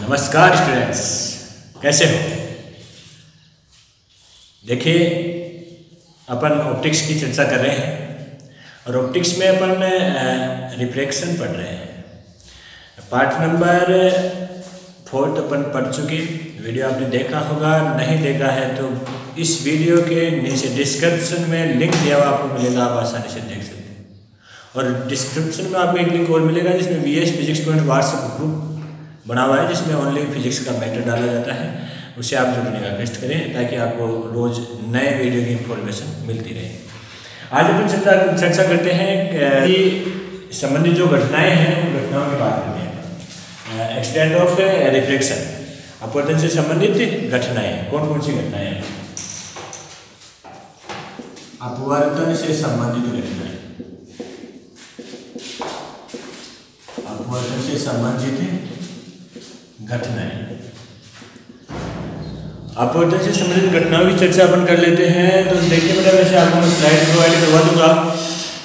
नमस्कार स्टूडेंट्स, कैसे हो? देखिए, अपन ऑप्टिक्स की चर्चा कर रहे हैं और ऑप्टिक्स में अपन रिफ्रैक्शन पढ़ रहे हैं। पार्ट नंबर 4 अपन पढ़ चुके। वीडियो आपने देखा होगा, नहीं देखा है तो इस वीडियो के नीचे डिस्क्रिप्शन में लिंक दिया हुआ आपको मिलेगा, आप आसानी से देख सकते हैं। और डिस्क्रिप्शन में आपको एक लिंक और मिलेगा जिसमें VS physics point WhatsApp group बना हुआ है, जिसमें ओनली फिजिक्स का मैटर डाला जाता है। उसे आप जुड़ने का कष्ट करें ताकि आपको रोज नए वीडियो की इंफॉर्मेशन मिलती रहे। आज अपन चर्चा करते हैं कि संबंधित जो घटनाएं हैं उन घटनाओं की बात करते हैं। एक्सीडेंट ऑफ रिफ्लेक्शन, अपवर्तन से संबंधित घटनाएं। कौन कौन सी घटनाएं हैं? अपवर्तन से संबंधित घटनाएं, अपवर्तन से संबंधित घटनाएं। अपवर्तन से संबंधित घटनाओं की चर्चा अपन कर लेते हैं। तो देखिए बेटा, वैसे आपको मैं स्लाइड प्रोवाइड करवा दूंगा।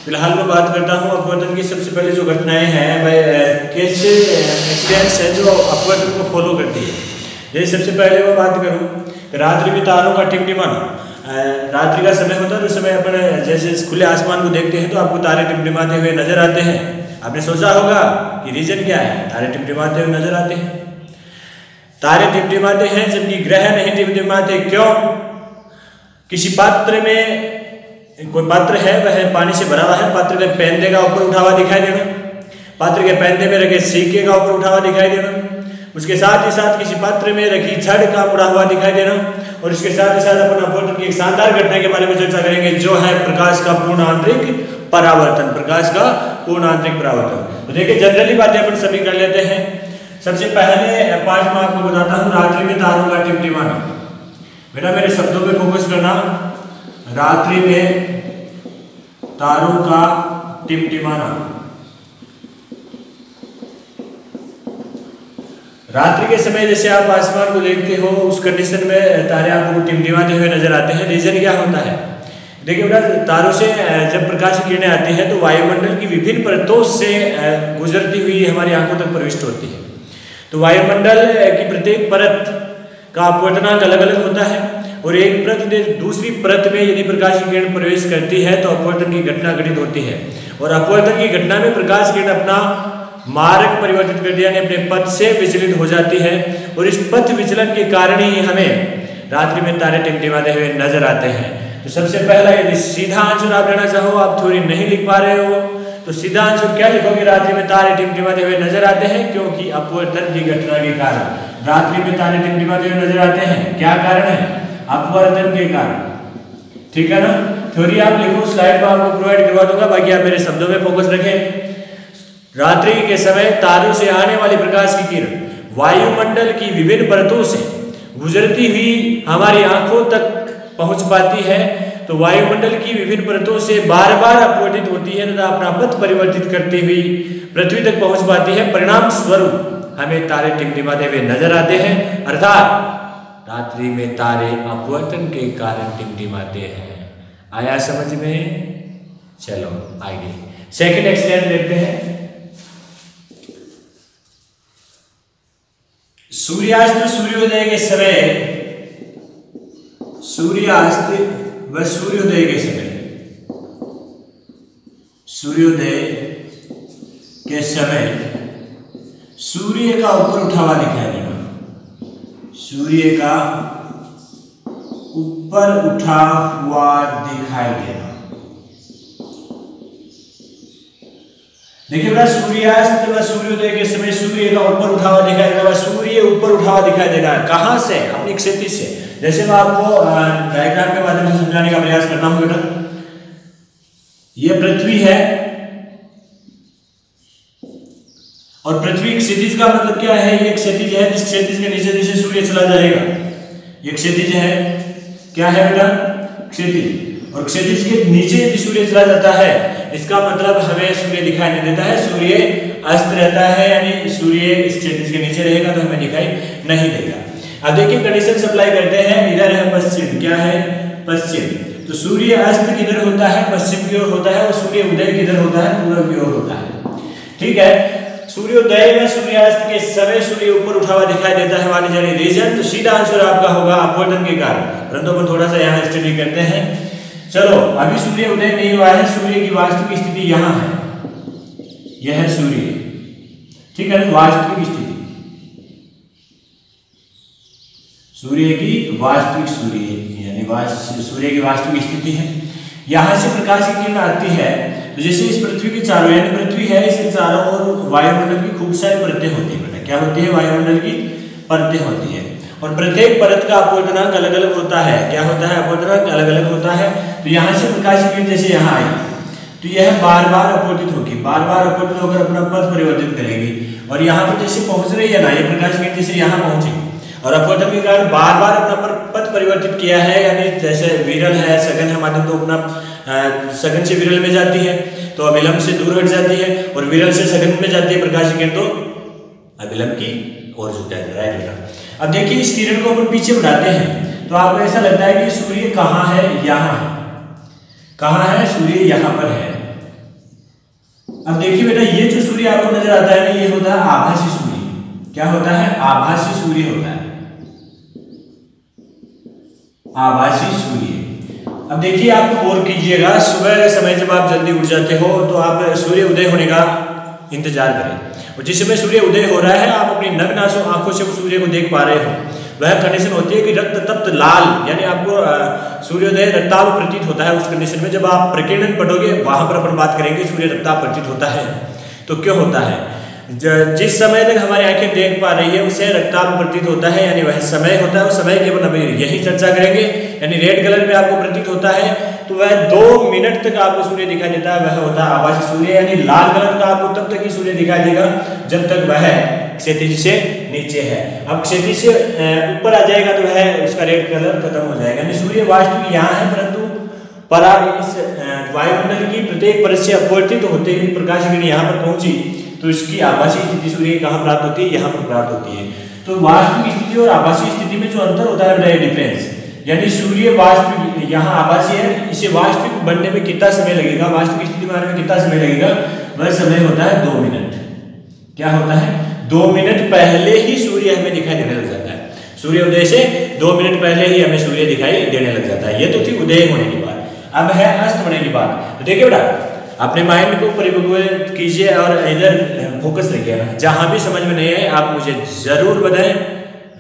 फिलहाल मैं बात करता हूँ अपवर्तन की। सबसे पहले जो घटनाएं हैं भाई, कैसे एक्सीडेंट्स हैं जो अपवर्तन को फॉलो करती है। जैसे सबसे पहले मैं बात करूँ, रात्रि में तारों का टिमटिमाना। रात्रि का समय होता है, उस समय अपन जैसे खुले आसमान को देखते हैं तो आपको तारे टिमटिमाते हुए नजर आते हैं। आपने सोचा होगा कि रीजन क्या है? तारे टिमटिमाते हुए नजर आते हैं। तारे टिमटिमाते हैं जबकि ग्रह नहीं टिमटिमाते, क्यों? किसी पात्र में, कोई पात्र है वह पानी से भरा हुआ है, पात्र के पैंदे का ऊपर उठा हुआ दिखाई देना, पात्र के पैंदे में रखे सिक्के का ऊपर उठा हुआ दिखाई देना, उसके साथ ही साथ किसी पात्र में रखी छड़ का मुड़ा हुआ दिखाई देना। और इसके साथ ही साथ अपन अपवर्तन की एक शानदार घटना के बारे में चर्चा करेंगे, जो है प्रकाश का पूर्ण आंतरिक परावर्तन। प्रकाश का पूर्ण आंतरिक परावर्तन। तो देखिए, जनरली बातें अपन सभी कर लेते हैं। सबसे पहले पार्ट में आपको बताता हूँ रात्रि में तारों का टिमटिमाना। बेटा मेरे शब्दों पे फोकस करना। रात्रि में तारों का टिमटिमाना। रात्रि के समय जैसे आप आसमान को देखते हो, उस कंडीशन में तारे आपको टिमटिमाते हुए नजर आते हैं। रीजन क्या होता है? देखिए बेटा, तारों से जब प्रकाश की किरणें आती हैं तो वायुमंडल की विभिन्न परतों से गुजरती हुई हमारी आंखों तक प्रविष्ट होती है। तो वायुमंडल की प्रत्येक परत का अपवर्तनांक अलग अलग होता है और एक परत से दूसरी परत में यदि प्रकाश की किरण प्रवेश करती है तो अपवर्तन की घटना घटित होती है। और अपवर्तन की घटना में प्रकाश किरण अपना मार्ग परिवर्तित कर दिया, यानी अपने पथ से विचलित हो जाती है। और इस पथ विचलन के कारण ही हमें रात्रि में तारे टिमटिमाते हुए नजर आते हैं। तो सबसे पहला, यदि सीधा आंसर आप लेना चाहो, आप थ्योरी नहीं लिख पा रहे हो, तो सीधा आंसर क्या लिखोगे? रात्रि में तारे टिमटिमाते हुए नजर आते हैं, क्योंकि अपवर्तन की घटना के कारण रात्रि में तारे टिमटिमाते हुए नजर आते हैं। क्या कारण है? अपवर्तन के कारण। ठीक है ना? थ्योरी आप लिखो, स्लाइड में आपको प्रोवाइड करवा दूंगा, बाकी आप मेरे शब्दों में फोकस रखें। रात्रि के समय तारों से आने वाली प्रकाश की किरण वायुमंडल की विभिन्न परतों से गुजरती हुई हमारी आंखों तक पहुंच पाती है। तो वायुमंडल की विभिन्न परतों से बार बार अपवर्तित होती है तथा अपना पथ परिवर्तित करती हुई पृथ्वी तक पहुंच पाती है। परिणाम स्वरूप हमें तारे टिमटिमाते हुए नजर आते हैं। अर्थात रात्रि में तारे अपवर्तन के कारण टिमटिमाते हैं। आया समझ में? चलो आगे सेकंड एक्सीडेंट देखते हैं। सूर्यास्त सूर्योदय के समय, सूर्यास्त व सूर्योदय के समय, सूर्योदय के समय सूर्य का ऊपर उठा हुआ दिखाई देना, सूर्य का ऊपर उठा हुआ दिखाई देना। देखिए बेटा, सूर्यास्त व सूर्योदय के समय सूर्य का ऊपर उठा हुआ दिखाई देगा। सूर्य ऊपर उठा हुआ दिखाई दे रहा है, कहां से? अपनी क्षितिज से। जैसे मैं आपको डायग्राम के माध्यम से समझाने का प्रयास करता हूं बेटा। यह पृथ्वी है और पृथ्वी क्षितिज का मतलब क्या है? ये क्षितिज है, जिस क्षितिज के नीचे नीचे सूर्य चला जाएगा, ये क्षितिज है। क्या है बेटा? क्षितिज। और क्षितिज के नीचे यदि सूर्य चला जाता है, इसका मतलब हमें सूर्य दिखाई नहीं देता है, सूर्य अस्त रहता है, यानी सूर्य इस क्षितिज के नीचे रहेगा तो हमें दिखाई नहीं देगा। अब देखिए, कंडीशन सप्लाई करते हैं। इधर है पश्चिम, क्या है? पश्चिम। तो सूर्य अस्त किधर होता है? पश्चिम की ओर होता है, और सूर्य उदय किधर होता है? पूर्व की ओर होता है। ठीक है। सूर्योदय व सूर्यास्त के समय सूर्य ऊपर उठा हुआ दिखाई देता है, मान लीजिए रीजन, तो सीधा आंसर आपका होगा अपवर्तन के कारण। परंतु अपन थोड़ा सा यहाँ स्टडी करते हैं। चलो, अभी सूर्य उदय नहीं हुआ है, सूर्य की वास्तविक स्थिति यहाँ है, यह है सूर्य, ठीक है, वास्तविक स्थिति, सूर्य की वास्तविक सूर्य की वास्तविक स्थिति है। यहाँ से प्रकाश की किरण आती है, तो जैसे इस पृथ्वी के चारों, यानी पृथ्वी है, इसके चारों ओर वायुमंडल की खूब सारी परतें होती है। क्या होती है? वायुमंडल की परतें होती है, और प्रत्येक परत का अपवर्तनांक अलग अलग होता है। क्या होता है? अपवर्तनांक अलग अलग होता है। तो यहाँ से प्रकाश की किरण जैसे यहाँ आई, तो यह बार बार अपवर्तित होगी, बार बार अपवर्तित होकर अपना पथ परिवर्तित करेगी, और यहाँ पर जैसे पहुंच रही है ना, ये प्रकाश की किरण जैसे यहाँ पहुंची, और अपवर्तन के कारण बार बार अपना पथ परिवर्तित किया है, यानी जैसे विरल है, सघन है माध्यम, तो अपना सघन से विरल में जाती है तो अभिलंब से दूर हट जाती है, और विरल से सघन में जाती है प्रकाश की किरण तो अभिलंब की ओर झुक जाती है। राइट बेटा। अब देखिए, इस किरण को अपन पीछे बढ़ाते हैं तो आपको ऐसा लगता है कि सूर्य कहाँ है? यहाँ है। कहाँ है? सूर्य यहाँ पर है। अब देखिए बेटा, ये जो सूर्य आपको नजर आता है ना, ये होता है आभासी सूर्य। क्या होता है? आभासी सूर्य होता है, आभासी सूर्य। अब देखिए, आप गौर कीजिएगा, सुबह के समय जब आप जल्दी उठ जाते हो तो आप सूर्य उदय होने का इंतजार करें, और जिस समय सूर्य उदय हो रहा है आप अपनी नग्न आंखों से उस सूर्य को देख पा रहे हो, वह कंडीशन होती है कि रक्त तप्त लाल, यानी आपको सूर्योदय रक्ताभ प्रतीत होता है। उस कंडीशन में जब आप प्रकीर्णन पढ़ोगे, वहां पर अपन बात करेंगे सूर्य रक्ताभ प्रतीत होता है। तो क्यों होता है? जिस समय तक हमारी आंखें देख पा रही है उसे रक्ताभ प्रतीत होता है, यानी वह समय होता है। उस समय की अपन अभी यही चर्चा करेंगे। यानी रेड कलर में आपको प्रतीत होता है तो वह 2 मिनट तक आपको सूर्य दिखाई देता है, वह होता है आभासी सूर्य। यानी लाल कलर का आपको तब तक ही सूर्य दिखाई देगा जब तक वह क्षैतिज से नीचे है। अब क्षैतिज से ऊपर आ जाएगा तो वह उसका रेड कलर खत्म हो जाएगा। यानी सूर्य वास्तविक यहाँ है, परंतु इस वायुमंडल की प्रत्येक परत से अपवर्तित होते हुए प्रकाश किरण यहाँ पर पहुंची, तो इसकी आभासी स्थिति सूर्य कहाँ प्राप्त होती है? यहाँ पर प्राप्त होती है। तो वास्तविक स्थिति और आभासी स्थिति में जो अंतर होता है डिफरेंस, यानी सूर्य वास्तविक यहाँ आभासी है, इसे वास्तविक बनने में कितना समय लगेगा, वास्तविक स्थिति में आने में कितना समय लगेगा, वह समय होता है 2 मिनट। क्या होता है? 2 मिनट पहले ही सूर्य हमें दिखाई देने लग जाता है। सूर्योदय से 2 मिनट पहले ही हमें सूर्य दिखाई देने लग जाता है। ये तो थी उदय होने की बात। अब है अस्त होने की बात। तो देखिए बेटा, अपने माइंड को परिपक्व कीजिए और इधर फोकस रखिएगा। जहां भी समझ में नहीं आए आप मुझे जरूर बताएं।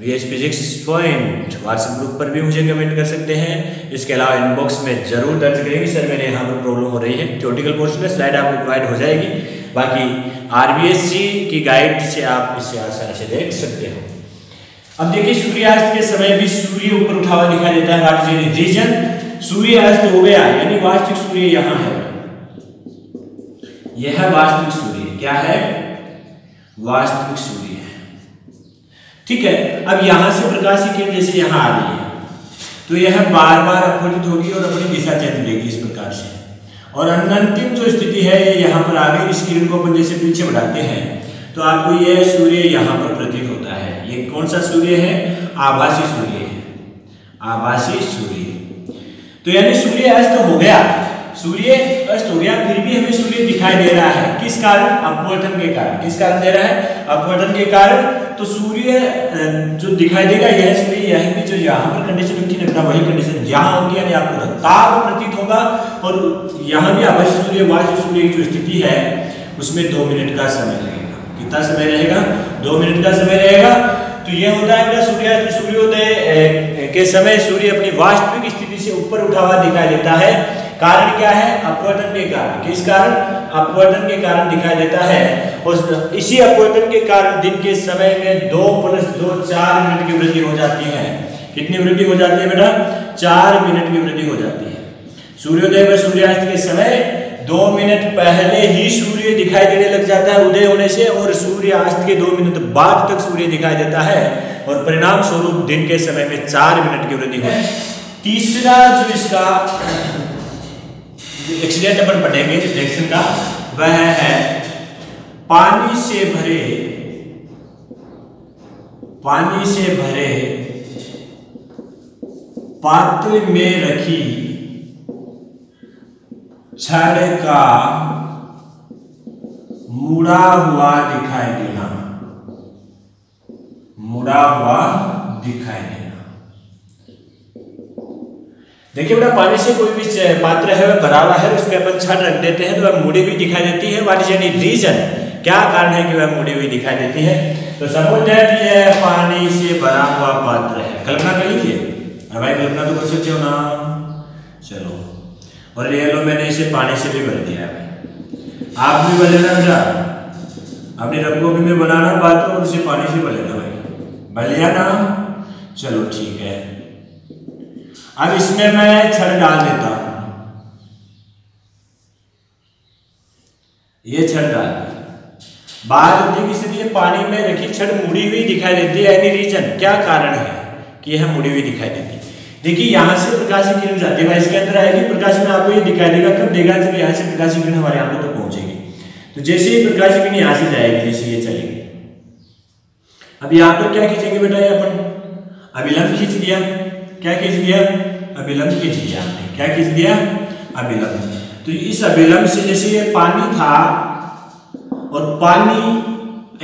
VS Physics point WhatsApp group पर भी मुझे कमेंट कर सकते हैं। इसके अलावा इनबॉक्स में जरूर दर्ज करेंगे, सर मेरे यहाँ पर प्रॉब्लम हो रही है। थ्योरेटिकल पोर्शन में स्लाइड आपको प्रोवाइड हो जाएगी, बाकी RBSc की गाइड से आप इसे आसानी से देख सकते हो। अब देखिए, सूर्यास्त के समय भी सूर्य ऊपर उठा हुआ दिखाई देता है। What is reason? सूर्य अस्त हो गया, यानी वास्तविक सूर्य यहाँ है, यह है वास्तविक सूर्य। क्या है? वास्तविक सूर्य है, ठीक है। अब यहां से प्रकाश की किरण जैसे यहां आ रही है तो यह बार बार अपवर्तित होगी और अपनी दिशा चेंज लेगी इस प्रकार से, और अंतिम जो स्थिति है ये यहाँ पर आ गई। इस किरण को अपन जैसे पीछे बढ़ाते हैं तो आपको यह सूर्य यहाँ पर प्रतीत होता है। ये कौन सा सूर्य है? आभासी सूर्य है, आभासी सूर्य। तो यानी सूर्य अस्त हो गया, सूर्य अस्त हो गया, फिर भी हमें सूर्य दिखाई दे रहा है। किस कारण? अपवर्तन के कारण। किस कारण दे रहा है? अपवर्तन के कारण। तो सूर्य जो दिखाई देगा यह सूर्य, यह भी जो यहाँ पर कंडीशन होती है ना, वही कंडीशन यहाँ होगी, यानी आपको रक्ताभ प्रतीत होगा। और यहाँ भी आभासी सूर्य, वास्तविक सूर्य की जो स्थिति है उसमें 2 मिनट का समय लगेगा। कितना समय रहेगा? 2 मिनट का समय रहेगा। तो यह होता है सूर्यास्त सूर्योदय के समय सूर्य अपनी वास्तविक स्थिति से ऊपर उठा हुआ दिखाई देता है। कारण क्या है? अपवर्तन के कारण। किस कारण? अपवर्तन के कारण दिखाई देता है। और इसी अपवर्तन के कारण दिन के समय में 2 + 2 4 मिनट की वृद्धि हो जाती है। कितनी वृद्धि हो जाती है बेटा? 4 मिनट की वृद्धि हो जाती है। सूर्योदय व सूर्यास्त के समय 2 मिनट पहले ही सूर्य दिखाई देने लग जाता है उदय होने से, और सूर्यास्त के 2 मिनट बाद तक सूर्य दिखाई देता है, और परिणाम स्वरूप दिन के समय में 4 मिनट की वृद्धि होती है। तीसरा जो इसका एक्सीडेंट अपन पढ़ेंगे रिएक्शन का, वह है पानी से भरे पात्र में रखी छड़ का मुड़ा हुआ दिखाई देना, मुड़ा हुआ दिखाई देना। देखिए बेटा, पानी से कोई भी पात्र है वह भरा हुआ है, उसमें अपन छड़ रख देते हैं तो वह मुड़ी हुई दिखाई देती है। व्हाट इज एनी रीजन, क्या कारण है कि वह मुड़ी हुई दिखाई देती है? तो सपोज दैट ये पानी से भरा हुआ पात्र है, कल्पना कर लीजिए। अरे भाई कल्पना तो कर सकते हो ना, चलो। और ये लो, मैंने इसे पानी से भी भर दिया है, आप भी भर लेना बेटा, अपने रंगों में बनाना पात्र और उसे पानी से भर लेना भाई, भर लिया ना? चलो ठीक है। अब इसमें मैं छड़ डाल देता हूं, ये छड़ डाल, बात होती है कि पानी में रखी छड़ मुड़ी हुई दिखाई देती है। एनी रीजन, क्या कारण है कि यह मुड़ी हुई दिखाई देती है? देखिए यहां से प्रकाश की किरण जाती है, इसके अंदर आएगी, प्रकाश में आपको ये दिखाई देगा। कब देगा? जब यहां से प्रकाश की किरण हमारे आंखों तक पहुंचेगी। तो जैसे ही प्रकाश की किरण यहां से जाएगी, जैसे ये चलेगी, अब यहां पर क्या खींचेंगे बेटा? ये अपन अभिलंब खींच दिया। क्या खींच दिया? अभिलंब खींच दिया। क्या खींच दिया? अभिलंब। तो इस अभिलंब से जैसे ये पानी था, और पानी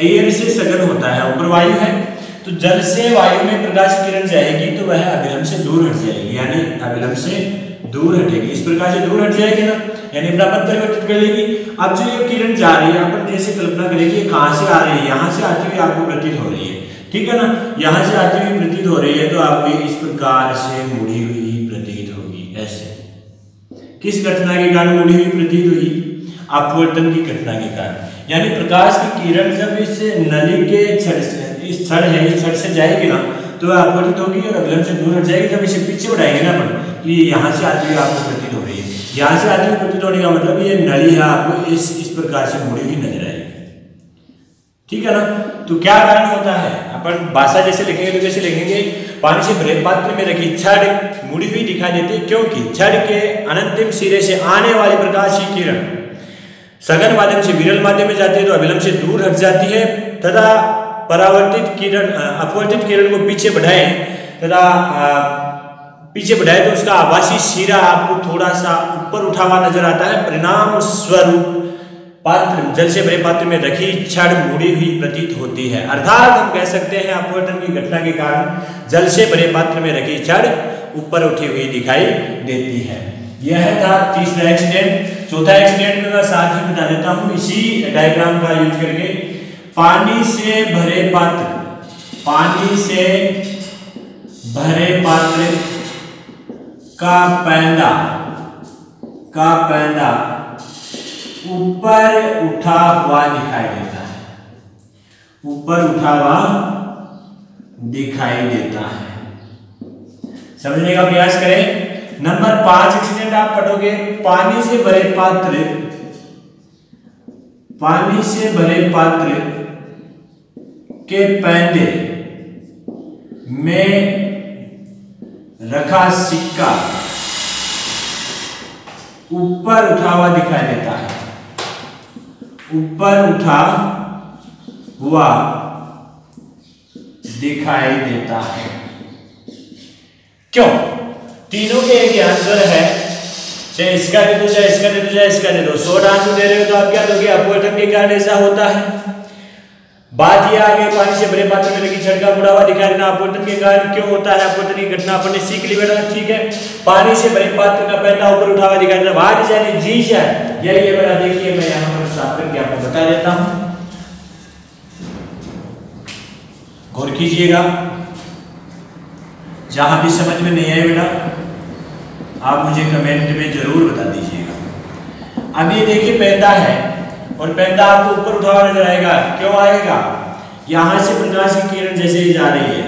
एयर से सघन होता है, ऊपर वायु है, तो जल से वायु में प्रकाश की किरण जाएगी तो वह अभिलंब से दूर हट जाएगी, यानी अभिलंब से दूर हटेगी। इस प्रकार से दूर हट जाएगी ना, यानी अपना पथ परिवर्तित कर लेगी। अब जो ये किरण जा रही है, अपन जैसे कल्पना करेंगे कहां से आ रही है, यहां से आती हुई आपको प्रतीत हो रही है, ठीक है ना? यहां से आती हुई प्रतीत हो रही है, तो आपको इस प्रकार से मुड़ी हुई प्रतीत होगी। ऐसे किस घटना के कारण मुड़ी हुई प्रतीत हुई? अपवर्तन की घटना के कारण। यानी प्रकाश की किरण जब इस नली के छड़ से, इस छड़ है, इस छड़ से जाएगी ना, तो वह अपवर्तित होगी और अभिलंब से दूर हट जाएगी। जब इसे पीछे बढ़ाएंगे ना अपन, कि यहाँ से आती हुई आपको प्रतीत हो रही है, यहाँ से आती हुई प्रतीत होने का मतलब ये नली है, आपको इस प्रकार से मुड़ी हुई नजर आएगी, ठीक है ना? तो क्या कारण होता है? अपन भाषा जैसे लिखेंगे तो कैसे लिखेंगे? पानी से भरे पात्र में रखी छड़ मुड़ी हुई दिखाई देती है, क्योंकि छड़ के अनंतिम सिरे से आने वाली प्रकाश की किरण सघन माध्यम से विरल माध्यम में जाती है, तो अभिलंब से दूर हट जाती है, तथा परावर्तित किरण, अपवर्तित किरण को पीछे बढ़ाएं तथा पीछे बढ़ाए तो उसका आभासी सिरा आपको थोड़ा सा ऊपर उठा हुआ नजर आता है। परिणाम स्वरूप पात्र, जल से भरे पात्र में रखी छड़ मुड़ी हुई प्रतीत होती है। अर्थात हम कह सकते हैं अपवर्तन की घटना के कारण जल से भरे पात्र में रखी छड़ ऊपर उठी हुई दिखाई देती है। यह था तीसरा एक्सीडेंट। चौथा एक्सीडेंट में मैं साथ ही बता देता हूं इसी डायग्राम का यूज करके। पानी से भरे पात्र, पानी से भरे पात्र का पैंदा ऊपर उठा हुआ दिखाई देता है, ऊपर उठा हुआ दिखाई देता है। समझने का प्रयास करें। नंबर 5 एक्सीडेंट आप पढ़ोगे, पानी से भरे पात्र, पानी से भरे पात्र के पैंदे में रखा सिक्का ऊपर उठा हुआ दिखाई देता है, ऊपर उठा हुआ दिखाई देता है। क्यों? तीनों के एक आंसर है, चाहे इसका दे दो, चाहे इसका दे दो, चाहे इसका दे दो। शॉर्ट आंसर दे रहे हो तो आप क्या दोगे? अपवर्तन के कारण ऐसा होता है। बात यह आ गई, पानी से भरे पात्र में रखी छड़ का मुड़ा हुआ दिखाई देना अपवर्तन के कारण क्यों होता है? अपवर्तन की घटना अपन ने सीख ली बेटा, ठीक है। पानी से भरे पात्र का पैंदा ऊपर उठा हुआ दिखाई देना, व्हाट इज एनी रीजन? यही बेटा, देखिए मैं यहाँ पर साफ करके आपको बता देता हूँ, गौर कीजिएगा। जहां भी समझ में नहीं आए बेटा, आप मुझे कमेंट में जरूर बता दीजिएगा। अब ये देखिए पैंदा है, और पैंदा आपको ऊपर उठा हुआ नजर आएगा। क्यों आएगा? यहां से प्रकाश की किरण जैसे ही जा रही है,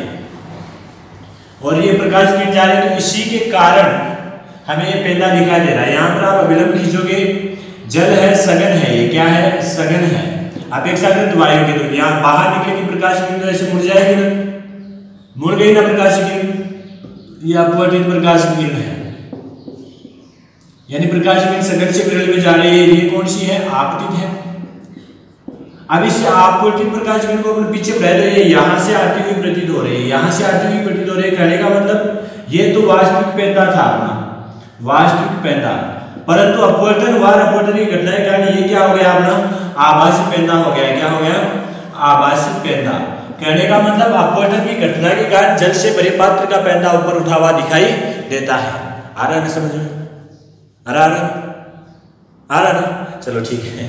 और ये प्रकाश की किरण जा रही है, तो इसी के कारण हमें ये पैंदा दिखाई दे रहा है। यहाँ पर आप अभिलंब खींचोगे, जल है, सघन है, ये क्या है? सघन है। आप एक साथ वायु के तो यहाँ बाहर निकलेगी प्रकाश की किरण, ऐसे मुड़ जाएगी ना, मुड़ गई ना प्रकाश की किरण, ये अपवर्तित प्रकाश की किरण है, यानी प्रकाश की सघन से विरल में जा रही है। ये कौन सी है? आपतित है। अब इस अपवर्तित प्रकाश किरण को अपन पीछे बढ़ा रहे हैं, यहां से आती हुई प्रतीत हो रही है, यहां से आती हुई प्रतीत हो रही है। कहने का मतलब ये तो वास्तविक पैंदा था अपना, वास्तविक पैंदा, परंतु अपवर्तन व अपवर्तन की घटना के कारण ये क्या हो गया अपना आभासी पेंदा हो गया। क्या हो गया? आभासी पेंदा। कहने का मतलब अपवर्तन की घटना के कारण जल से भरे पात्र का पेंदा ऊपर उठा हुआ दिखाई देता है। आ रहा है ना समझ में? आ रहा ना? चलो ठीक है।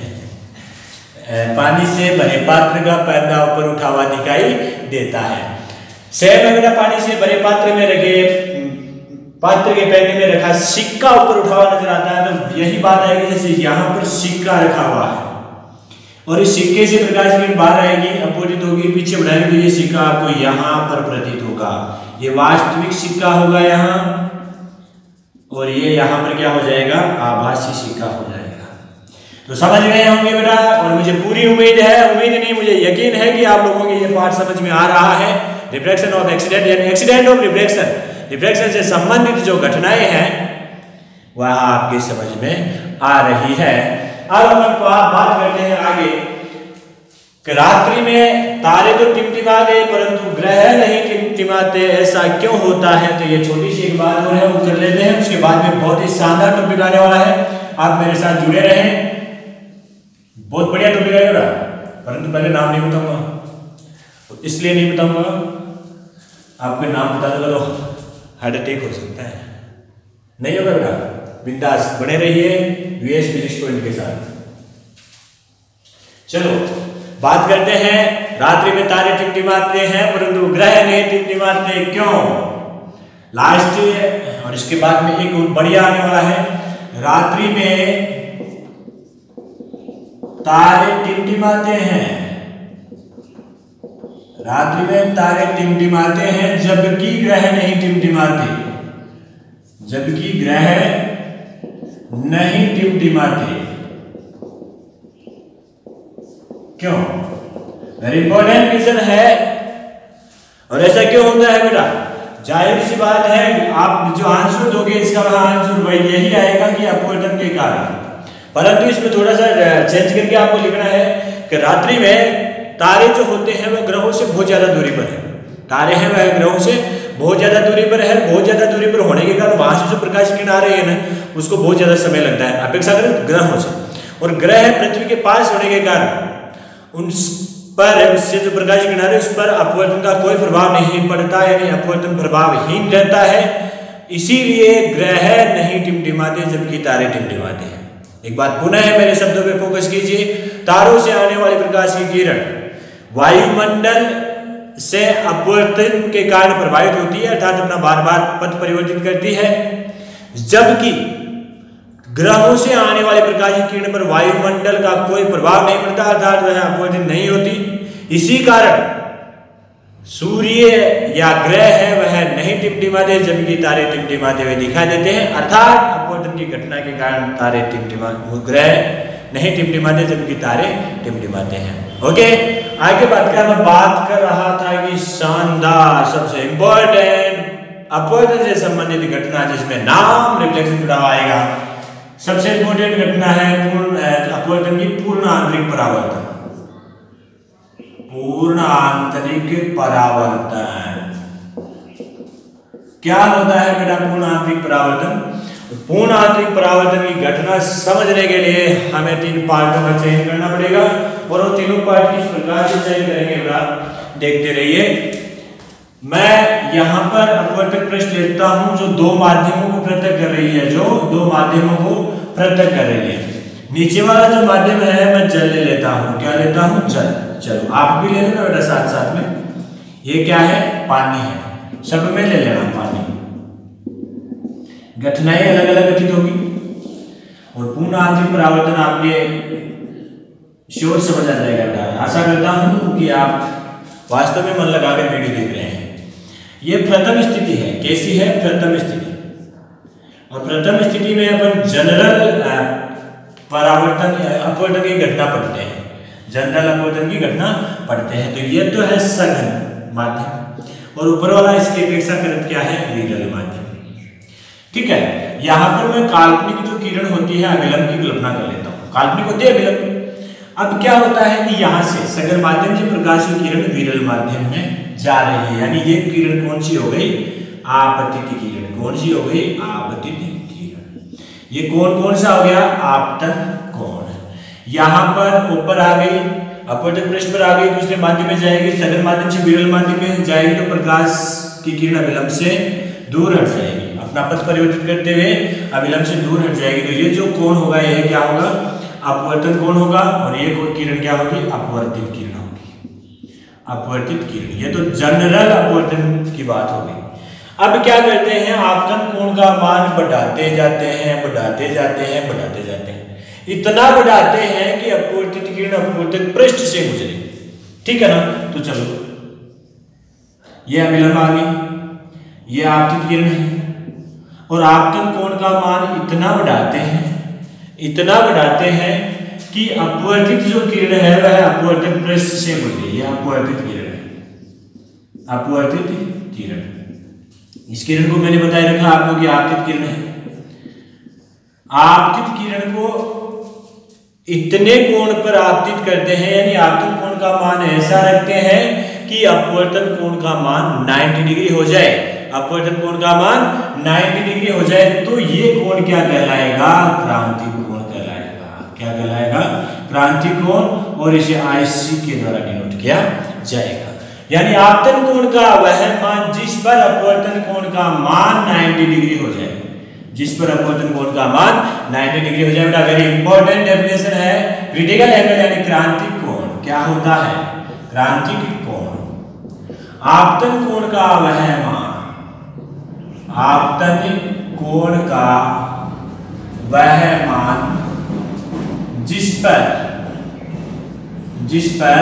पानी से भरे पात्र का पेंदा ऊपर उठा हुआ दिखाई देता है। सेब वगैरह पानी से भरे पात्र में रखे, पात्र के पेंदे में रखा सिक्का ऊपर उठा हुआ नजर आता है, तो यही बात आएगी जैसे यहाँ पर सिक्का रखा हुआ है और इस सिक्के से प्रकाश किरण बाहर आएगी, अपोजिट होगी, पीछे बढ़ाएंगे तो ये सिक्का आपको यहाँ पर प्रतीत होगा। ये वास्तविक सिक्का होगा यहाँ, और ये यहाँ पर क्या हो जाएगा? आभासी सिक्का हो जाएगा। तो समझ गए होंगे बेटा, और मुझे पूरी उम्मीद नहीं मुझे यकीन है कि आप लोगों को ये पाठ समझ में आ रहा है। रिफ्रैक्शन ऑफ एक्सीडेंट यानी एक्सीडेंट ऑफ रिफ्रैक्शन, रिफ्रैक्शन से संबंधित जो घटनाएं हैं वह आपकी समझ में आ रही है। अब हम बात करते हैं आगे कि रात्रि में तारे तो टिमटिमा गए परंतु ग्रह नहीं टिमटिमाते, ऐसा क्यों होता है? तो ये छोटी सी एक बात और है, वो कर लेते हैं। उसके बाद में बहुत ही शानदार टॉपिक आने वाला है, आप मेरे साथ जुड़े रहें। बहुत बढ़िया टॉपिक आएगा, परंतु पहले नाम नहीं बताऊंगा, इसलिए नहीं बताऊंगा, आपके नाम बता दूंगा तो हार्ट अटैक हो सकता है। नहीं होगा बेटा, बिंदास बने रहिए वीएस फिजिक्स पॉइंट के साथ। चलो बात करते हैं, रात्रि में तारे टिमटिमाते हैं परंतु ग्रह नहीं टिमटिमाते, क्यों? लास्ट और इसके बाद में एक बढ़िया आने वाला है, रात्रि में तारे टिमटिमाते हैं, रात्रि में तारे टिमटिमाते हैं जबकि ग्रह नहीं टिमटिमाते, जबकि ग्रह नहीं टिमटिमाते, क्यों? वेरी इंपॉर्टेंट क्वेश्चन है। और ऐसा क्यों होता है बेटा? जाहिर सी बात है, आप जो आंसर दोगे इसका वह आंसर वही यही आएगा कि अपवर्तन के कारण। परंतु इसमें थोड़ा सा चेंज करके आपको लिखना है कि रात्रि में तारे जो होते हैं वह ग्रहों से बहुत ज्यादा दूरी पर है, तारे हैं वह ग्रहों से बहुत ज्यादा दूरी पर है। बहुत ज्यादा दूरी पर होने के कारण वहां से जो प्रकाश किरण आ रही है ना, उसको बहुत ज्यादा समय लगता है अपेक्षा करें ग्रहों से, और ग्रह पृथ्वी के पास होने के कारण उन पर उससे जो प्रकाश किरण आ रही है उस पर अपवर्तन का कोई प्रभाव नहीं पड़ता, यानी अपवर्तन प्रभावहीन रहता है। इसीलिए ग्रह नहीं टिमटिमाते जबकि तारे टिमटिमाते हैं। एक बात पुनः है, मेरे शब्दों पे फोकस कीजिए। तारों से आने वाली प्रकाश की किरण वायुमंडल से अपवर्तन के कारण प्रभावित होती है, अर्थात अपना बार बार पथ परिवर्तित करती है, जबकि ग्रहों से आने वाले प्रकाश की किरण पर वायुमंडल का कोई प्रभाव नहीं पड़ता, अर्थात वह अपवर्तित नहीं होती। इसी कारण सूर्य या ग्रह है वह नहीं टिमटिमाते जबकि तारे टिमटिमाते हुए दिखाई देते हैं, अर्थात अपवर्तन की घटना के कारण तारे ग्रह नहीं टिमटिमाते जबकि तारे टिमटिमाते हैं। ओके, आगे बात कर रहा था कि शानदार सबसे इंपॉर्टेंट अपवर्तन से संबंधित घटना जिसमें नाम रिफ्लेक्शन जुड़ा आएगा। सबसे इंपॉर्टेंट घटना है अपवर्तन की पूर्ण आंतरिक परावर्तन। पूर्ण आंतरिक परावर्तन क्या होता है बेटा? पूर्ण आंतरिक परावर्तन, पूर्ण आंतरिक परावर्तन की घटना समझने के लिए हमें 3 पार्टों का चयन करना पड़ेगा, और वो तीनों पार्ट किस प्रकार से चयन करेंगे बेटा देखते रहिए। मैं यहाँ पर अपवर्तक पृष्ठ लेता हूँ जो 2 माध्यमों को पृथक कर रही है, जो 2 माध्यमों को पृथक कर रही है। नीचे वाला जो माध्यम है मैं जल ले लेता हूँ, क्या लेता हूँ? जल। चलो आप भी ले लेना बेटा साथ साथ में। ये क्या है? पानी है, सब में ले लेना पानी। घटनाएं अलग अलग घटित होगी, और पूर्ण आंतरिक परावर्तन आपके श्योर समझ आ जाएगा बेटा। आशा करता हूँ कि आप वास्तव में मन लगाकर वीडियो देख रहे हैं। ये प्रथम स्थिति है, कैसी है? प्रथम स्थिति। और प्रथम स्थिति में अपन जनरल परावर्तन अपवर्तन की घटना पढ़ते हैं, जनरल अपवर्तन की घटना पढ़ते हैं। तो ये तो है सघन माध्यम, और ऊपर वाला इसकी अपेक्षाकृत क्या है? विरल माध्यम। ठीक है, यहाँ पर मैं काल्पनिक जो किरण होती है अभिलंब की कल्पना कर लेता हूँ। काल्पनिक होती है अभिलंब। अब क्या होता है कि यहाँ से सघन माध्यम से प्रकाश की किरण विरल माध्यम में जा रही है, यानी ये किरण कौन सी हो गई? आपतित किरण। कौन सी हो गई? आपतित किरण। ये कोण कौन सा हो गया? आपतन कोण। यहां पर ऊपर आ गई, अपवर्तक पृष्ठ पर आ गई, दूसरे माध्यम में जाएगी, सघन माध्यम से विरल माध्यम में जाएगी तो प्रकाश की किरण अविलंब से दूर हट जाएगी, अपना पथ परिवर्तित करते हुए अविलंब से दूर हट जाएगी। तो ये जो कोण होगा यह क्या होगा? अपवर्तन कोण होगा। और ये किरण क्या होगी? अपवर्तित किरण होगी, अपवर्तित किरण। ये तो जनरल अपवर्तन की बात हो गई। अब क्या करते हैं? आपतन कोण का मान बढ़ाते जाते हैं, बढ़ाते जाते हैं, बढ़ाते जाते हैं, इतना बढ़ाते हैं कि अपवर्तित किरण अपवर्तक पृष्ठ से गुजरे। ठीक है ना? तो चलो, ये अविलंब आ गई, ये आपतित किरण है, और आपतन कोण का मान इतना बढ़ाते हैं, इतना बढ़ाते हैं कि अपवर्तित जो किरण है वह अपवर्तक पृष्ठ से गुजरे। ये अपवर्तित किरण है, अपवर्तित किरण। इस किरण को मैंने बताया रखा आपको कि आपतित किरण है। आपतित किरण को इतने कोण पर आपतित करते हैं, यानी आपतन कोण का मान ऐसा रखते हैं कि अपवर्तन कोण का मान 90 डिग्री हो जाए। अपवर्तन कोण का मान 90 डिग्री हो जाए तो ये कोण क्या कहलाएगा? क्रांतिक कोण कहलाएगा। क्या कहलाएगा? क्रांतिक कोण। और इसे IC के द्वारा डिनोट किया जाएगा। यानी आपतन कोण का वह मान जिस पर अपवर्तन कोण का मान 90 डिग्री हो जाए, जिस पर अपवर्तन कोण का मान 90 डिग्री हो जाए। बेटा वेरी इंपॉर्टेंट डेफिनेशन है। क्रिटिकल एंगल यानी क्रांतिक कोण क्या होता है? क्रांतिक कोण, आपतन कोण का वह मान, आपतन कोण का वह मान जिस पर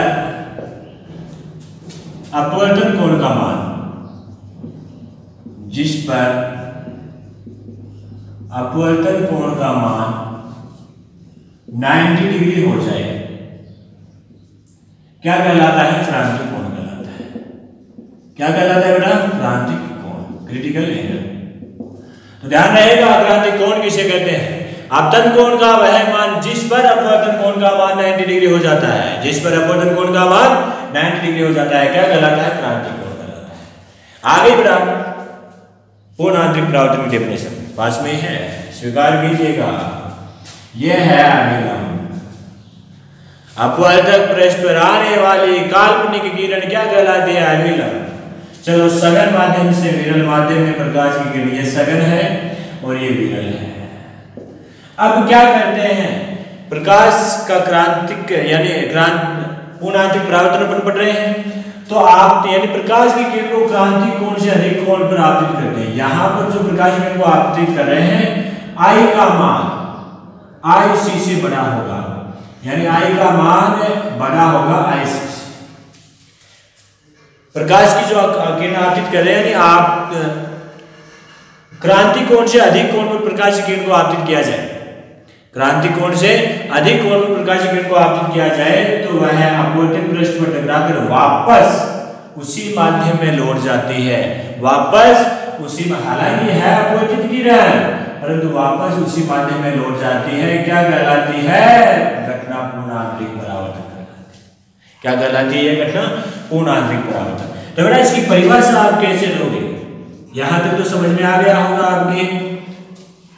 अपवर्तन कोण का मान, जिस पर अपवर्तन कोण का मान 90 डिग्री हो जाए, क्या कहलाता है? क्रांतिक कोण कहलाता है। क्या कहलाता है बेटा? क्रांतिक कोण, क्रिटिकल एंगल। तो ध्यान रहेगा, क्रांतिक कोण किसे कहते हैं? आपतन कोण का वह मान जिस पर अपवर्तन कोण का मान 90 डिग्री हो जाता है, जिस पर अपवर्तन कोण का मान 90 डिग्री हो जाता है, क्या कहलाता है? क्रांतिक कोण कहलाता है। आगे बेटा पूर्ण आंतरिक परावर्तन की डेफिनेशन पास में है, स्वीकार कीजिएगा। यह है अविलंब। अपवर्तक पृष्ठ पर आने वाली काल्पनिक किरण क्या कहलाती है? अविलंब। चलो, सघन माध्यम से विरल माध्यम में प्रकाश की किरण, ये सघन है और ये विरल है। अब क्या करते हैं? प्रकाश का क्रांतिक यानी पूर्ण आंतरिक परावर्तन अपन पढ़ रहे हैं, तो आप यानी प्रकाश की किरण को क्रांतिक कोण से अधिक कोण पर आपतित करते हैं। यहां पर जो प्रकाश की किरण को आपतित कर रहे हैं, I का मान IC से बड़ा होगा, यानी I का मान बड़ा होगा IC से। प्रकाश की जो किरण आपतित कर रहे हैं, यानी आप क्रांतिक कोण से अधिक कोण पर प्रकाश की किरण को आपतित किया जाए, क्रांतिक कोण से अधिक कोण पर प्रकाश की किरण को आपतित किया जाए तो वह अपवर्तित पृष्ठ पर टकराकर वापस उसी माध्यम में लौट जाती है, वापस उसी में, हालांकि है अपवर्तित किरण परंतु वापस उसी माध्यम में लौट जाती है। क्या कहलाती है? घटना पूर्ण आंतरिक परावर्तन कहलाती है। क्या कहलाती है? घटना पूर्ण आंतरिक परावर्तन। तो बेटा इसकी परिभाषा आप कैसे दोगे? यहां तक तो समझ में आ गया होगा आपके।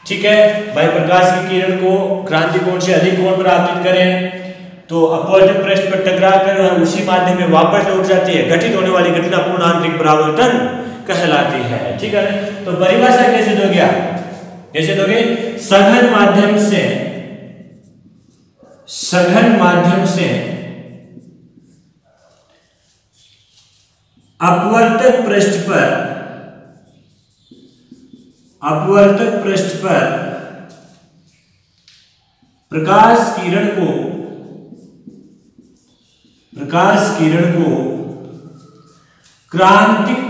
ठीक है भाई, प्रकाश की किरण को क्रांतिक कोण से अधिक कोण पर आपतित करें तो अपवर्तित पृष्ठ पर टकरा कर उसी माध्यम में वापस लौट जाती है, घटित होने वाली घटना पूर्ण आंतरिक परावर्तन कहलाती है। ठीक है, तो परिभाषा कैसे दोगे आप? कैसे दोगे? सघन माध्यम से अपवर्तक पृष्ठ पर प्रकाश किरण को क्रांतिक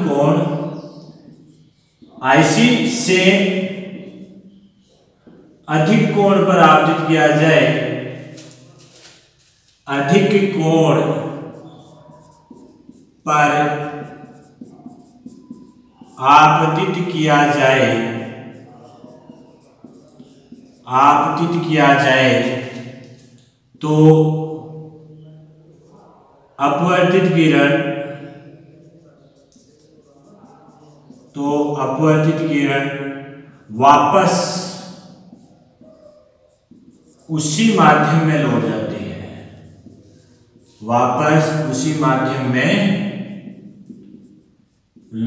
कोण IC से अधिक कोण पर आपतित किया जाए, अधिक कोण पर आपतित किया जाए तो अपवर्तित किरण तो अपवर्तित किरण वापस उसी माध्यम में लौट जाती है, वापस उसी माध्यम में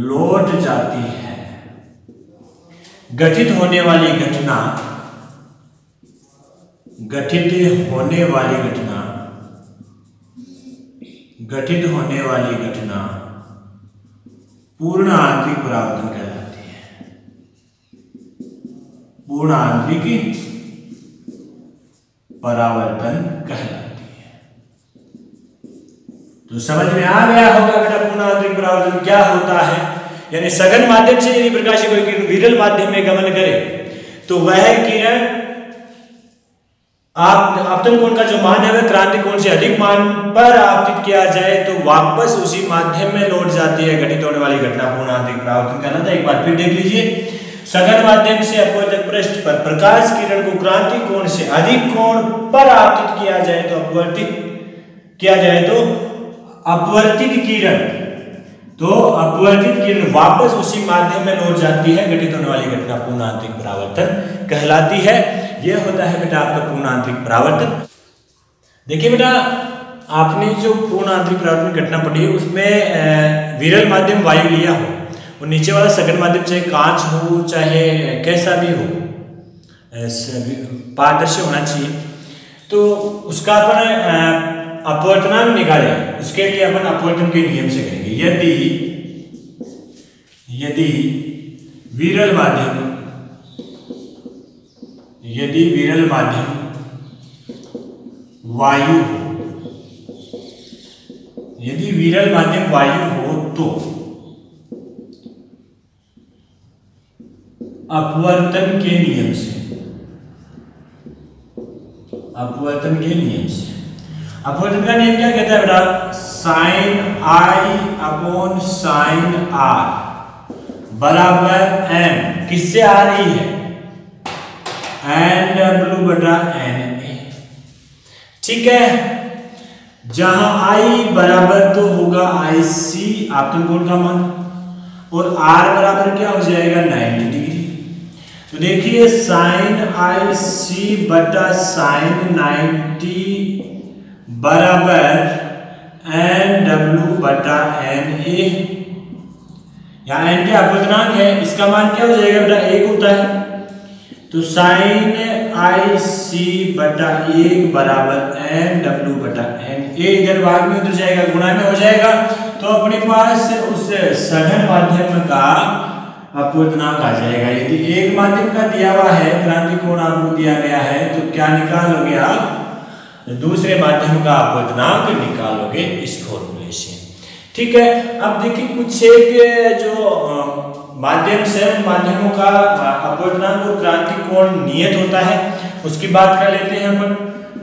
लौट जाती है। गठित होने वाली घटना, गठित होने वाली घटना, गठित होने वाली घटना पूर्ण आंतरिक परावर्तन कहलाती है। पूर्ण आंतरिक परावर्तन कहलाती है। तो समझ में आ गया होगा बेटा पूर्ण आंतरिक परावर्तन क्या होता है। यानी सघन माध्यम से यदि प्रकाश कोई किरण विरल माध्यम में गमन करे तो वह किरण आपतन कोण का जो मान है वह क्रांति कोण से अधिक मान पर आपतित किया जाए तो वापस उसी माध्यम में लौट जाती है। घटित होने वाली घटना पूर्ण आंतरिक परावर्तन कहलाता है। एक बार फिर देख लीजिए, सघन माध्यम से अपवर्तक पृष्ठ पर प्रकाश किरण को क्रांति कोण से अधिक कोण पर आपतित किया जाए तो अपवर्तित किरण वापस उसी माध्यम में लौट जाती है। घटित होने वाली घटना पूर्ण आंतरिक परावर्तन कहलाती है। यह होता है बेटा आपका पूर्ण आंतरिक परावर्तन। देखिए बेटा, आपने जो पूर्ण आंतरिक परावर्तन घटना पढ़ी है उसमें विरल माध्यम वायु लिया हो और नीचे वाला सघन माध्यम चाहे कांच हो चाहे कैसा भी हो, पारदर्शी होना चाहिए, तो उसका अपन अपवर्तनांक निकालें। उसके लिए अपन अपवर्तन के नियम से करेंगे। यदि विरल माध्यम वायु हो, यदि विरल माध्यम वायु हो तो अपवर्तन के नियम से अपवर्तन का नियम क्या कहता है बेटा? Sine i upon sine r बराबर एम किससे आ रही है? एन डब्ल्यू बटा एन ए। ठीक है, जहां आई बराबर तो होगा आई सी आपतन कोण का मान और आर बराबर क्या हो जाएगा 90 डिग्री। तो देखिए साइन आई सी बटा साइन 90 बराबर एन डब्ल्यू बटा एन ए। यहाँ एन के अपवर्तनांक है, इसका मान क्या हो जाएगा बेटा? 1 होता है। तो साइन आई सी बटा 1 बराबर एन डब्ल्यू बटा एन ए। इधर भाग में उधर जाएगा, गुणा में हो जाएगा। तो अपने पास उस सघन माध्यम का अपवर्तनांक आ जाएगा। यदि एक माध्यम का दिया हुआ है, क्रांति कोण आपको दिया गया है, तो क्या निकालोगे आप? दूसरे माध्यम का अपवर्तनांक निकालोगे इस फॉर्मूले से। ठीक है, अब देखिए कुछ एक जो माध्यम से माध्यमों का अपवर्तनांक और क्रांति कोण नियत होता है उसकी बात कर लेते हैं अपन।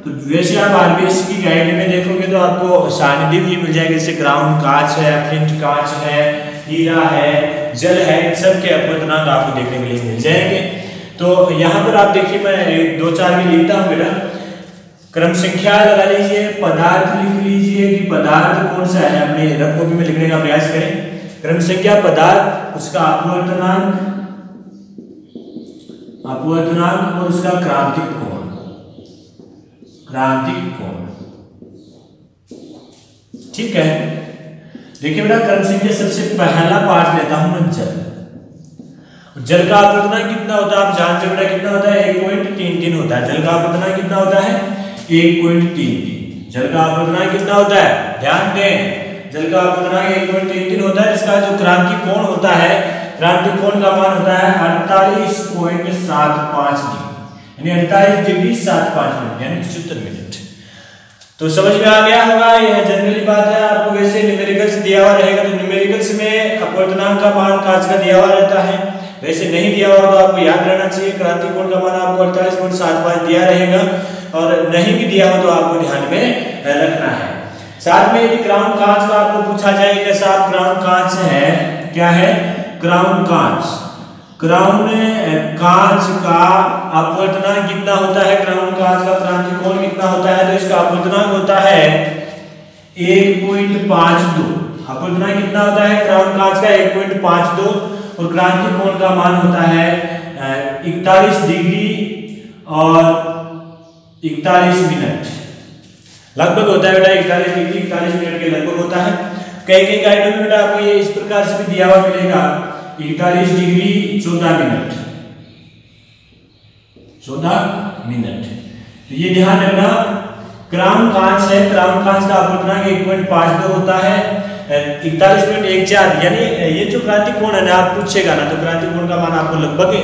तो वैसे आप आरबीएस की गाइड में देखोगे तो आपको सानिध्य भी मिल जाएगी, जैसे क्राउन कांच है, फ्लिंट कांच है, हीरा है, जल है, इन सब के अपवर्तनांक आपको देखने के लिए मिल जाएंगे। तो यहाँ पर आप देखिए, मैं 2-4 भी लिखता हूँ बेटा। क्रम संख्या लगा लीजिए, पदार्थ लिख लीजिए कि पदार्थ कौन सा है, अपने रफ कॉपी में लिखने का प्रयास करें। क्रम संख्या पदार्थ, उसका अपवर्तनांक और उसका क्रांतिक कोण। ठीक है, देखिए बेटा क्रम संख्या सबसे पहला पार्ट लेता हूं मैं जल का अपवर्तनांक कितना होता है आप जानते हो बेटा, कितना होता है? 1.33 होता है। जल का अपवर्तनांक कितना होता है? 1.33। जल का अपवर्तनांक कितना होता है? ध्यान दें, जल का अपवर्तनांक 1.33 होता है। इसका जो क्रांति कोण होता है, क्रांति कोण का मान होता है 48.75 डिग्री, यानी 48 डिग्री 75 मिनट, यानी 75 मिनट। तो समझ में आ गया होगा, यह जनरली बात है। आपको वैसे न्यूमेरिकल्स दिया हुआ रहेगा तो न्यूमेरिकल्स में अपवर्तनांक का मान कांच का दिया हुआ रहता है। वैसे नहीं दिया हुआ तो आपको याद रहना चाहिए, क्रांति कोण का मान आपको 48.75 दिया रहेगा, और नहीं भी दिया हो तो आपको ध्यान में रखना है। साथ में यदि क्राउन कांच का आपको पूछा जाए कि साहब क्राउन कांच है, क्या है? क्राउन कांच। क्राउन कांच का अपवर्तनांक कितना होता है? क्राउन कांच का क्रांति कोण कितना होता है? तो इसका अपवर्तनांक होता है 1.52। अपवर्तनांक कितना होता है क्राउन कांच का? 1.52। और क्रांति कोण का मान होता है 41 डिग्री और 41 मिनट लगभग होता है बेटा। 41 डिग्री 41 मिनट के लगभग होता है। कई गाइडों में बेटा आपको ये इस प्रकार से भी दिया हुआ मिलेगा 41 डिग्री 14 मिनट 14 मिनट। तो ये ध्यान रखना, क्राउन कांच है, क्राउन कांच का अपवर्तनांक 1.52 होता है 41.14, यानी ये जो क्रांति कोण है ना आप पूछेगा ना, तो क्रांति कोण का मान आपको लगभग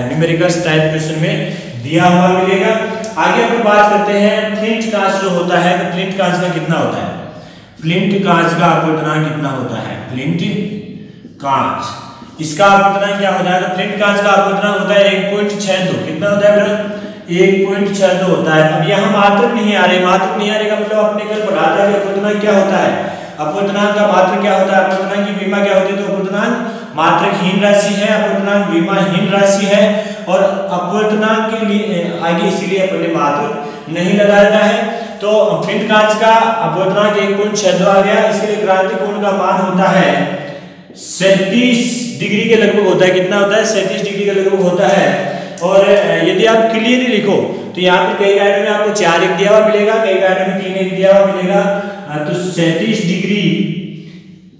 न्यूमेरिकल टाइप क्वेश्चन में दिया हुआ मिलेगा। आगे अपन बात करते हैं फ्लिंट कांच जो होता है, तो फ्लिंट कांच का कितना होता है, फ्लिंट कांच का अपवर्तनांक कितना होता है, फ्लिंट कांच इसका अपवर्तनांक क्या होता है, तो फ्लिंट कांच का अपवर्तनांक होता है 1.62। कितना होता है बेटा, 1.62 होता है। अब यहाँ मात्रक नहीं आ रहे, मात्रक नहीं आ रहे का मतलब आपने कल पढ़ा था कि अपवर्तनांक क्या होता है, अपवर्तनांक का मात्रक क्या होता है, अपवर्तनांक की विमा क्या होती है, तो अपवर्तनांक मात्रकहीन राशि है, अपवर्तनांक विमाहीन राशि है, और अपवर्तनांक के लिए आगे इसीलिए अपने मात्रक नहीं लगाया है। तो फ्लिंट कांच का अपवर्तनांक 1.62 आ गया। इसके लिए क्रांति कोण का मान होता है 37 डिग्री के लगभग होता है। कितना होता है, 37 डिग्री के लगभग होता है। और यदि आप क्लियरली लिखो तो यहाँ पर कई गाइडों में आपको 4 1 दिया हुआ मिलेगा, कई गाइडों में 3 1 दिया हुआ मिलेगा। तो 37 डिग्री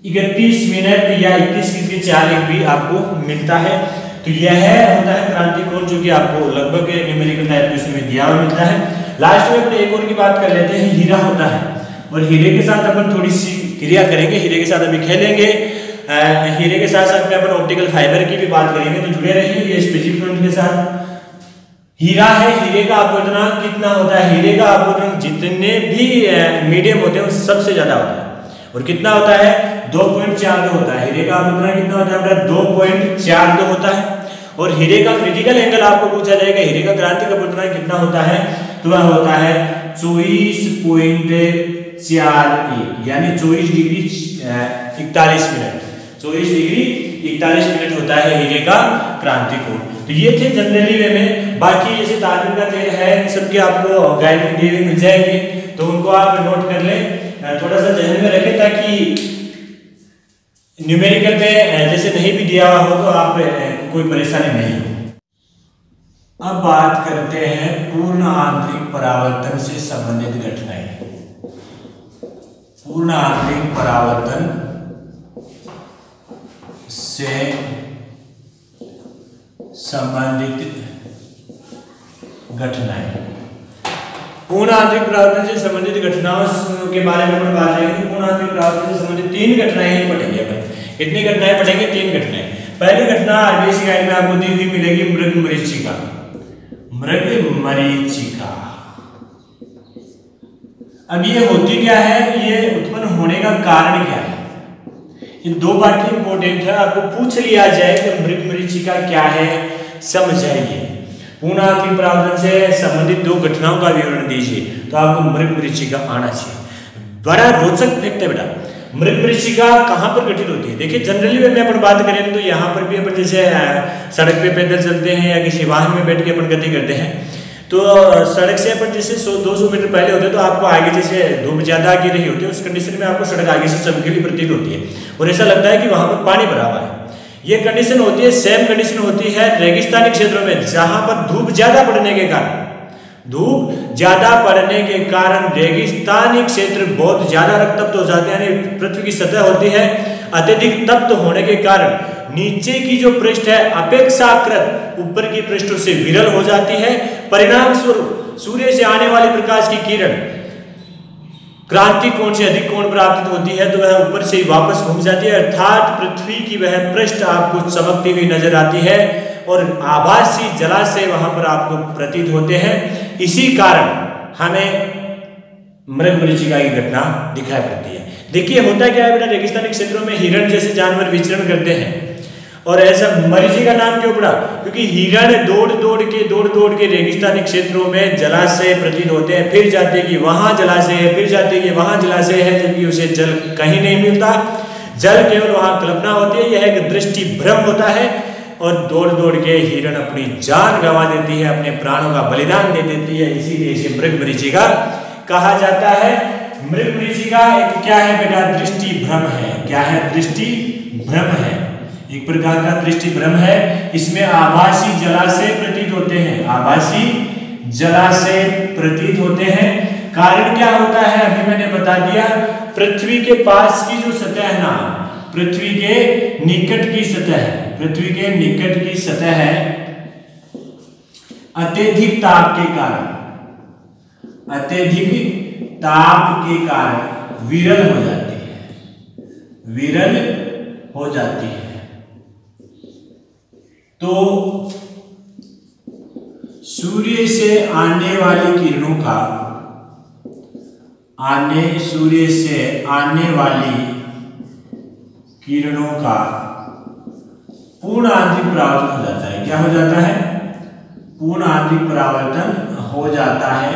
31 मिनट या 31 डिग्री 4 1 भी आपको मिलता है। तो यह होता है क्रांति कोण जो कि आपको लगभग न्यूमेरिकल टाइप क्वेश्चन में दिया हुआ मिलता है। लास्ट में अपन एक और की बात कर लेते हैं, हीरा होता है, और हीरे के साथ अपन थोड़ी सी क्रिया करेंगे, हीरे के साथ अभी खेलेंगे। हीरे के साथ साथ में अपन ऑप्टिकल फाइबर की भी बात करेंगे, तो जुड़े रहिए ये स्पेसिफिक पॉइंट के साथ। हीरा है, हीरे का अपवर्तनांक कितना होता है, हीरे का अपवर्तनांक जितने भी मीडियम होते हैं उससे सबसे ज्यादा होता है, और कितना होता है 2.42 होता है। हीरे का अपवर्तनांक कितना होता है, 2.42 होता है। और हीरे का क्रिटिकल एंगल आपको पूछा जाएगा, हीरे का क्रांतिक अपवर्तनांक कितना होता है, तो वह होता है 24.41 यानी 24 डिग्री 41 मिनट, 24 डिग्री 41 मिनट होता है हीरे का क्रांति कोण। तो ये थे जनरली वे में। बाकी जैसे तांबे का तेल है, इन सबके आपको गाइड में दिए हुए मिल जाएंगे, तो उनको आप नोट कर लें, थोड़ा सा ध्यान में रखें ताकि न्यूमेरिकल में जैसे नहीं भी दिया हुआ हो तो आप कोई परेशानी नहीं हो। अब बात करते हैं पूर्ण आंतरिक परावर्तन से संबंधित घटनाएं। पूर्ण आंतरिक परावर्तन से संबंधित घटनाएं। पूर्ण आंतरिक परावर्तन से संबंधित घटनाओं के बारे में अपन बात करेंगे। पूर्ण आंतरिक परावर्तन से संबंधित 3 घटनाएं ही पढ़ेंगे अपन। कितनी घटनाएं पढ़ेंगे, 3 घटनाएं। पहली घटना आरबीएससी गाइड में आपको दी हुई मिलेगी, मृग मरीचिका। मृग मरीचिका अब ये होती क्या है, ये उत्पन्न होने का कारण क्या है, ये 2 बातें इंपॉर्टेंट है, आपको पूछ लिया जाए कि मृग मरीचिका क्या है, समझ जाइए। पूर्ण आंतरिक परावर्तन से संबंधित 2 घटनाओं का विवरण दीजिए, तो आपको मृग मरीचिका आना चाहिए। बड़ा रोचक फैक्ट है बेटा, मृग मरीचिका कहाँ पर घटित होती है। देखिए जनरली में अपन बात करें तो यहाँ पर भी अपन जैसे सड़क पे पैदल चलते हैं या किसी वाहन में बैठ के अपन गति करते हैं, तो सड़क से अपन जैसे 100-200 मीटर पहले होते हैं तो आपको आगे जैसे धूप ज्यादा गिर रही होती है, उस कंडीशन में आपको सड़क आगे से चमकीली प्रतीत होती है और ऐसा लगता है कि वहां पर पानी भरा हुआ है। ये कंडीशन होती है, सेम कंडीशन होती है रेगिस्तानी क्षेत्रों में, जहां पर धूप ज्यादा पड़ने के कारण रेगिस्तानी क्षेत्र बहुत ज्यादा तप्त हो जाते हैं, यानी पृथ्वी की सतह होती है अत्यधिक तप्त होने के कारण नीचे की जो पृष्ठ है अपेक्षाकृत ऊपर की पृष्ठों से विरल हो जाती है। परिणाम स्वरूप सूर्य से आने वाली प्रकाश की किरण क्रांति कोण से अधिक कोण प्राप्त होती है, तो वह ऊपर से वापस घूम जाती है, अर्थात पृथ्वी की वह पृष्ठ आपको चमकती हुई नजर आती है और आभासी जलाशय वहां पर आपको प्रतीत होते हैं। इसी कारण हमें मृग मरीचिका की घटना दिखाई पड़ती है। देखिए होता क्या है बेटा, रेगिस्तानी क्षेत्रों में हिरण जैसे जानवर विचरण करते हैं, और ऐसा मरीचिका नाम क्यों पड़ा, क्योंकि हिरण दौड़ दौड़ के रेगिस्तानी क्षेत्रों में जलाशय प्रतीत होते हैं, फिर जाते कि वहां जलाशय है, फिर जाते कि वहां जलाशय है, जबकि उसे जल कहीं नहीं मिलता, जल केवल वहां कल्पना होती है। यह एक दृष्टि भ्रम होता है और दौड़ के हिरण अपनी जान गंवा देती है, अपने प्राणों का बलिदान दे देती है, इसीलिए इसे मृग मरीचिका कहा जाता है। मृग मरीचिका एक क्या है बेटा, दृष्टि भ्रम है। क्या है, दृष्टि भ्रम है। एक प्रकार का दृष्टि भ्रम है। इसमें आभासी जलाशय प्रतीत होते हैं, आभासी जलाशय प्रतीत होते हैं। कारण क्या होता है अभी मैंने बता दिया, पृथ्वी के पास की जो सतह है ना, पृथ्वी के निकट की सतह है, पृथ्वी के निकट की सतह है अत्यधिक ताप के कारण, अत्यधिक ताप के कारण विरल हो जाती है, विरल हो जाती है। तो सूर्य से आने वाली किरणों का, सूर्य से आने वाली किरणों का पूर्ण आंतरिक परावर्तन हो जाता है। क्या हो जाता है? पूर्ण आंतरिक परावर्तन हो जाता है।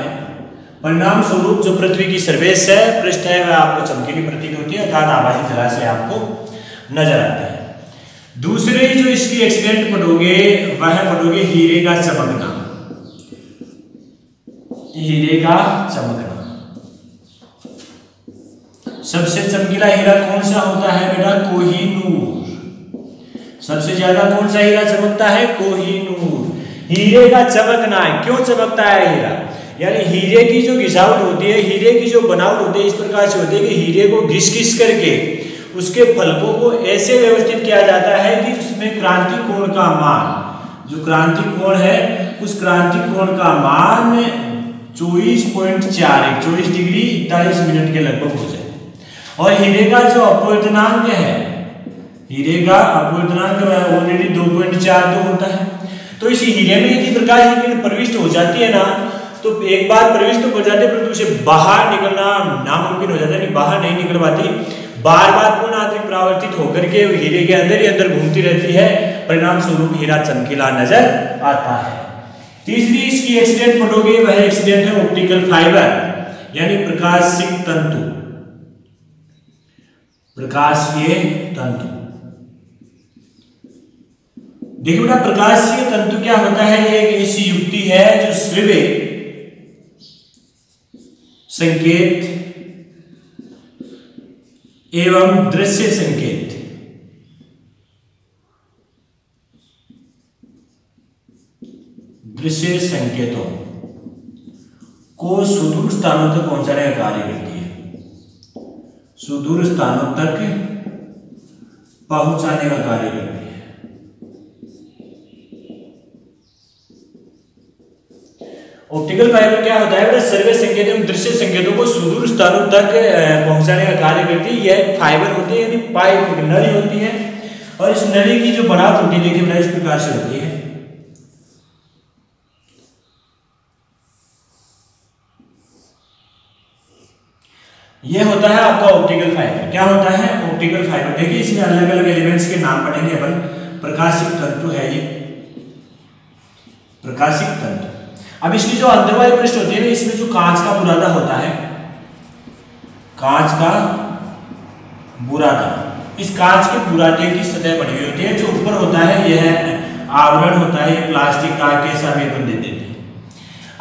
परिणाम स्वरूप जो पृथ्वी की सरफेस है, पृष्ठ है, वह आपको चमकीली प्रतीत होती है, अर्थात आभासी जलाशय आपको नजर आते हैं। दूसरे जो इसकी एक्सीडेंट पढ़ोगे वह पढ़ोगे हीरे का चमकना, हीरे का चमकना। सबसे चमकीला हीरा कौन सा होता है बेटा? कोहिनूर। सबसे ज्यादा कौन सा हीरा चमकता है? कोहिनूर। हीरे का चमकना है, क्यों चमकता है हीरा? यानी हीरे की जो घिसावट होती है, हीरे की जो बनावट होती है, इस प्रकार से होती है कि हीरे को घिस करके उसके फलकों को ऐसे व्यवस्थित किया जाता है कि उसमें क्रांति कोण का मान, जो क्रांति कोण है, उस क्रांति कोण का मान 24 डिग्री 41 मिनट के लगभग हो जाए। और हीरे का जो अपवर्तनांक है, हीरे का अपवर्तनांक ऑलरेडी 2.42 होता है। तो इस हीरे में यदि प्रकाश की किरण प्रविष्ट हो जाती है ना, तो एक बार प्रविष्ट तो हो जाती है परंतु उसे बाहर निकलना नामुमकिन हो जाता है, बाहर नहीं निकल पाती, बार बार पूर्ण आंतरिक परावर्तित होकर के हीरे के अंदर ही अंदर घूमती रहती है। परिणाम स्वरूप हीरा चमकीला नजर आता है। तीसरी इसकी एक्सीडेंट पढ़ोगे वह एक्सीडेंट है ऑप्टिकल फाइबर, यानी प्रकाशिक तंतु, प्रकाशीय तंतु। देखिए बेटा, प्रकाशीय तंतु क्या होता है? ये एक ऐसी युक्ति है जो श्रव्य संकेत एवं दृश्य संकेत दृश्य संकेतों को सुदूर स्थानों तक पहुंचाने का कार्य करती है, सुदूर स्थानों तक पहुंचाने का कार्य करती है। ऑप्टिकल फाइबर क्या होता है? सर्वे संकेत एवं दृश्य संकेतों को सुदूर स्थानों तक पहुंचाने का कार्य करती है। यह फाइबर होती है, यानी पाइप नली होती है, और इस नली की जो बनावट होती है देखिए इस प्रकार से होती है। यह होता है आपका ऑप्टिकल फाइबर। क्या होता है? Optical fibre. देखिए इसमें अलग अलग एलिमेंट्स के नाम पढ़ेंगे अपन। प्रकाशिक तंतु है ये, प्रकाशिक तंतु। अब इसकी जो अंदरवाली पृष्ठ होती है ना, इसमें जो कांच का बुरादा होता है, कांच का बुरादा, इस कांच के बुरादे की सतह बनी हुई होती है। जो ऊपर होता है यह आवरण होता है, प्लास्टिक का के साथ दे देते हैं।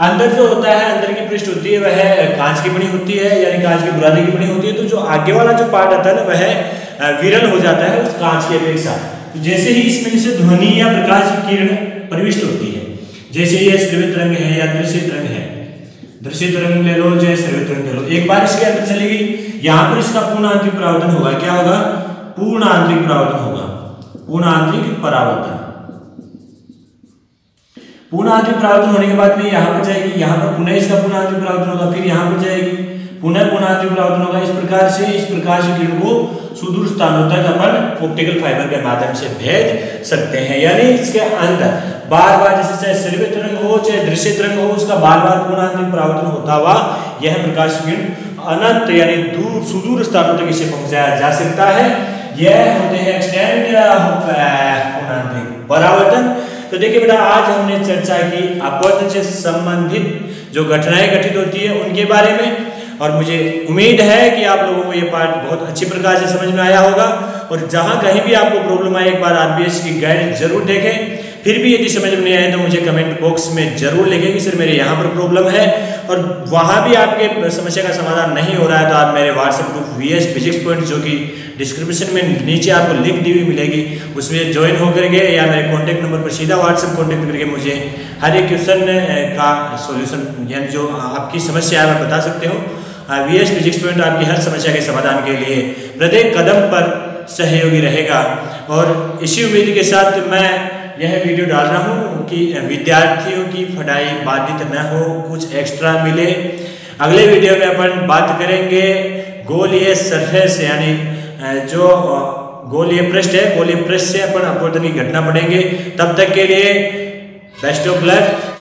अंदर जो होता है, अंदर की पृष्ठ होती है वह कांच की बनी होती है, यानी कांच के बुरादे की बनी होती है। तो जो आगे वाला जो पार्ट आता है ना, वह विरल हो जाता है उस कांच की अपेक्षा। तो जैसे ही इसमें से ध्वनि या प्रकाश की किरण प्रविष्ट होती है, जैसे ये श्रव्य तरंग है या दृश्य तरंग है, दृश्य तरंग ले लो चाहे श्रव्य तरंग ले लो, एक बार इसके अंदर चली गई, यहाँ पर इसका पूर्ण आंतरिक परावर्तन होगा। क्या होगा? पूर्ण आंतरिक परावर्तन होगा, पूर्ण आंतरिक परावर्तन। पूर्ण आंतरिक परावर्तन होने के बाद में यहाँ पर जाएगी, यहाँ पर पुनः इसका पूर्ण आंतरिक परावर्तन होगा, फिर यहाँ पर जाएगी, पुनः पूर्ण आंतरिक परावर्तन होगा। इस प्रकार से इस प्रकाश की किरण को सुदूर स्थानों तक अपन ऑप्टिकल फाइबर के माध्यम से भेज सकते हैं। यानी इसके अंदर बार बार, जैसे चाहे श्रव्य तरंग हो चाहे दृश्य तरंग हो, उसका बार बार पूर्ण आंतरिक परावर्तन होता हुआ यह प्रकाश की किरण अनंत यानी दूर सुदूर स्थानों तक इसे पहुंचाया जा सकता है। यह होते हैं एक्सटेंड पूर्ण आंतरिक परावर्तन। तो देखिए बेटा, आज हमने चर्चा की अपवर्तन से संबंधित जो घटनाएं घटित होती है उनके बारे में, और मुझे उम्मीद है कि आप लोगों को ये पार्ट बहुत अच्छी प्रकार से समझ में आया होगा। और जहां कहीं भी आपको प्रॉब्लम आए, एक बार आरबीएस की गाइड जरूर देखें, फिर भी यदि समझ में नहीं आए तो मुझे कमेंट बॉक्स में जरूर लिखें कि सर मेरे यहाँ पर प्रॉब्लम है, और वहाँ भी आपके समस्या का समाधान नहीं हो रहा है तो आप मेरे WhatsApp group VS physics point, जो कि डिस्क्रिप्शन में नीचे आपको लिंक दी हुई मिलेगी, उसमें ज्वाइन होकर के या मेरे कॉन्टैक्ट नंबर पर सीधा व्हाट्सएप कॉन्टैक्ट करके मुझे हर एक क्वेश्चन का सोल्यूशन यानी जो आपकी समस्या है मैं बता सकते हो। VS फिजिक्स पॉइंट आपकी हर समस्या के समाधान के लिए प्रत्येक कदम पर सहयोगी रहेगा। और इसी उम्मीद के साथ मैं यह वीडियो डाल रहा हूँ कि विद्यार्थियों की पढ़ाई बाधित न हो, कुछ एक्स्ट्रा मिले। अगले वीडियो में अपन बात करेंगे गोलीय सरफेस यानी जो गोलीय पृष्ठ है, गोलीय पृष्ठ से अपन अपवर्तन की घटना पढ़ेंगे। तब तक के लिए बेस्ट ऑफ लक।